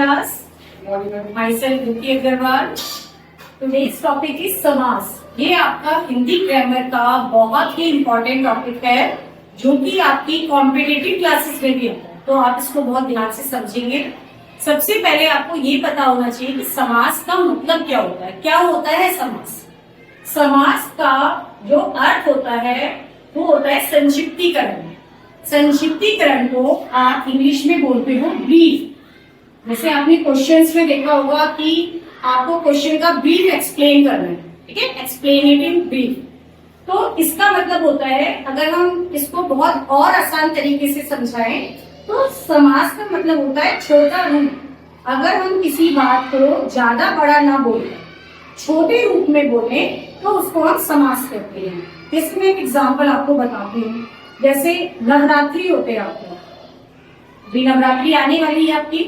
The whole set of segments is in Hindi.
class. Myself Ruki Agarwal. Today's topic is समास. ये आपका हिंदी ग्रामर का बहुत ही इम्पोर्टेंट टॉपिक है जो कि आपकी कॉम्पिटिटिव क्लासेस में भी होता है, तो आप इसको बहुत ध्यान से समझेंगे। सबसे पहले आपको ये पता होना चाहिए कि समास का मतलब क्या होता है। क्या होता है समास? समास का जो अर्थ होता है वो होता है संक्षिप्तीकरण। संक्षिप्तीकरण को आप इंग्लिश में बोलते हो ब्रीफ। जैसे आपने क्वेश्चंस में देखा होगा कि आपको क्वेश्चन का ब्रीफ एक्सप्लेन करना है, ठीक है, एक्सप्लेनेटिव ब्रीफ। तो इसका मतलब होता है, अगर हम इसको बहुत और आसान तरीके से समझाएं तो समास का मतलब होता है छोटा रूप। अगर हम किसी बात को ज्यादा बड़ा ना बोले, छोटे रूप में बोले तो उसको हम समास कहते हैं। इसमें एक एग्जांपल आपको बताती हूँ। जैसे नवरात्रि होते हैं, आपको भी नवरात्रि आने वाली है आपकी,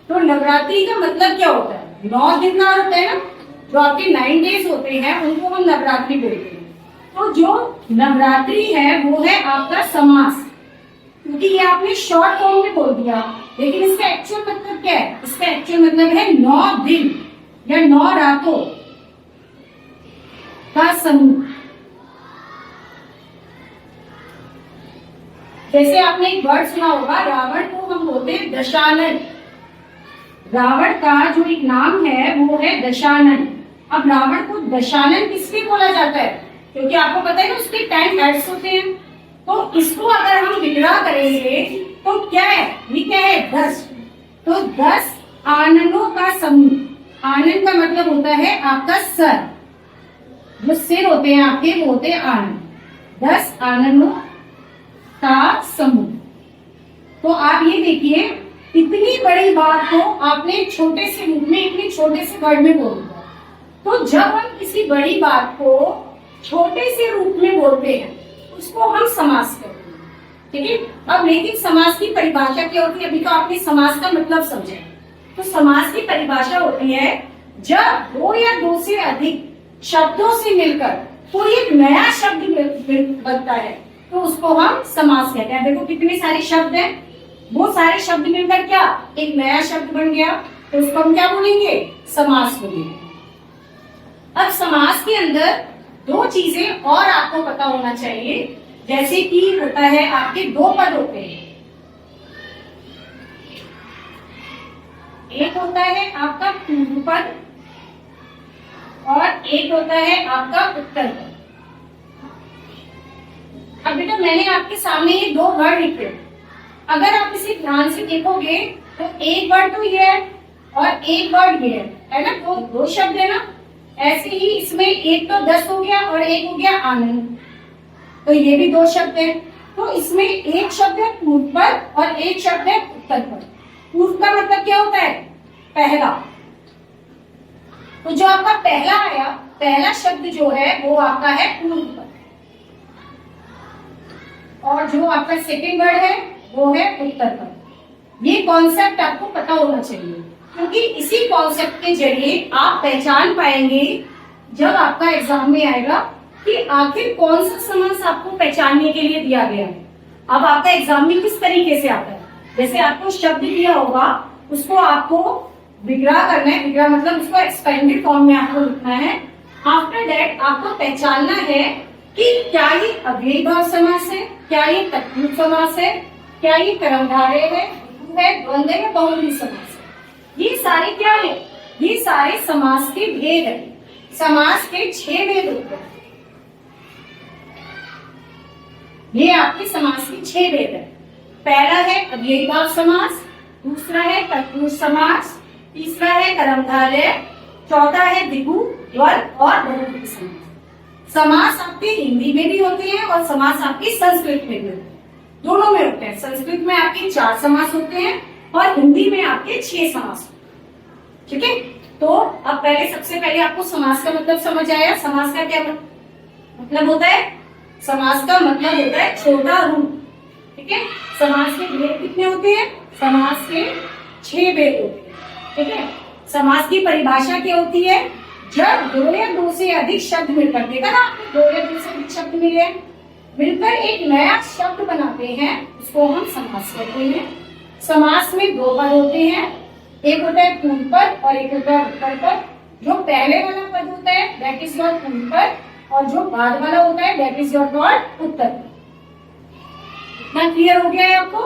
तो नवरात्रि का मतलब क्या होता है? 9 दिन का होता है ना, जो आपके 9 डेज होते हैं उनको हम नवरात्रि बोलते हैं। तो जो नवरात्रि है वो है आपका समास, क्योंकि ये आपने शॉर्ट फॉर्म में बोल दिया, लेकिन इसका एक्चुअल मतलब क्या है? इसका एक्चुअल मतलब है 9 दिन या 9 रातों का समूह। जैसे आपने एक वर्ड सुना होगा, रावण को हम बोलते हैं दशानन। रावण का जो एक नाम है वो है दशानन। अब रावण को दशानन किसलिए बोला जाता है? क्योंकि आपको पता है ना उसके 10 हेड्स होते हैं। तो इसको अगर हम विग्रह करेंगे तो क्या है? ये क्या है? 10। तो 10 आननों का समूह। आनन का मतलब होता है आपका सर, जो सिर होते हैं आपके वो होते हैं आनन। 10 आननों का समूह। तो आप ये देखिए, इतनी बड़ी बात को आपने छोटे से रूप में, इतने छोटे से वर्ड में बोल दिया। तो जब हम किसी बड़ी बात को छोटे से रूप में बोलते हैं उसको हम समास कहते हैं, ठीक है। अब लेकिन समास की परिभाषा क्या होती है? अभी तो आपने समास का मतलब समझा। तो समास की परिभाषा होती है जब 2 या 2 से अधिक शब्दों से मिलकर कोई एक नया शब्द बनता है तो उसको हम समास कहते हैं। देखो कितने सारे शब्द हैं, वो सारे शब्द मिलकर क्या एक नया शब्द बन गया, तो उसको हम क्या बोलेंगे? समास बोलेंगे। अब समास के अंदर 2 चीजें और आपको पता होना चाहिए। जैसे कि होता है आपके 2 पद होते हैं, एक होता है आपका पूर्व पद और एक होता है आपका उत्तर पद। अब बेटा मैंने आपके सामने ये 2 वर्ड लिखे, अगर आप इसे ध्यान से देखोगे तो एक वर्ड तो ये है और एक वर्ड ये है ना, तो 2 शब्द है ना। ऐसे ही इसमें एक तो 10 हो गया और एक हो गया आनंद, तो ये भी 2 शब्द है। तो इसमें एक शब्द है पूर्व पद और एक शब्द है उत्तर पद। पूर्व का मतलब क्या होता है? पहला। तो जो आपका पहला आया, पहला शब्द जो है वो आपका है पूर्व पद, और जो आपका सेकंड वर्ड है वो है उत्तर पद। ये कॉन्सेप्ट आपको पता होना चाहिए, क्योंकि इसी कॉन्सेप्ट के जरिए आप पहचान पाएंगे जब आपका एग्जाम में आएगा कि आखिर कौन सा समास आपको पहचानने के लिए दिया गया है। अब आपका एग्जाम में किस तरीके से आता है, जैसे आपको शब्द दिया होगा उसको आपको विग्रह करना है। विग्रह मतलब उसको एक्सपेंडेड फॉर्म में आपको लिखना है। आफ्टर दैट आपको पहचानना है कि क्या ये अव्ययीभाव समास है, क्या ये तत्पुरुष समास है, क्या ये कर्मधारय है, द्वंद्व है, बहुव्रीहि समास है। ये सारे क्या है? ये सारे समास के भेद है। समास के 6 भेद होते हैं। ये आपके समास के 6 भेद है। पहला है अव्ययीभाव समास, दूसरा है तत्पुरुष समास, तीसरा है कर्मधारय, चौथा है द्विगु, द्वंद्व और बहुव्रीहि समास। समास आपके हिंदी में भी होते हैं और समास आपके संस्कृत में भी होते हैं, दोनों में होते हैं। संस्कृत में आपके 4 समास होते हैं और हिंदी में आपके 6 समास होते हैं, ठीक है। तो अब पहले सबसे पहले आपको समास का मतलब समझ आया। समास का क्या मतलब होता है? समास का मतलब होता है छोटा रूप, ठीक है। समास के भेद कितने होते हैं? समास के 6 भेद होते हैं, ठीक है। समास की परिभाषा क्या होती है? जब 2 या 2 से अधिक शब्द मिलकर, देखा ना आपने 2 या 2 से अधिक शब्द मिलकर एक नया शब्द बनाते हैं, उसको हम समास कहते हैं। समास में 2 पद होते हैं, एक होता है पूर्व पद और एक होता है उत्तर पद। जो पहले वाला पद होता है दैट इज योर पूर्व पद, और जो बाद वाला होता है दैट इज योर कॉल्ड उत्तर पद। इतना क्लियर हो गया है आपको?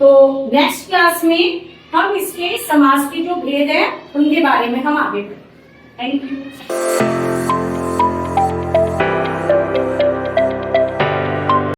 तो नेक्स्ट क्लास में हम इसके समास के जो भेद है उनके बारे में हम आगे बढ़ेंगे। Thank you.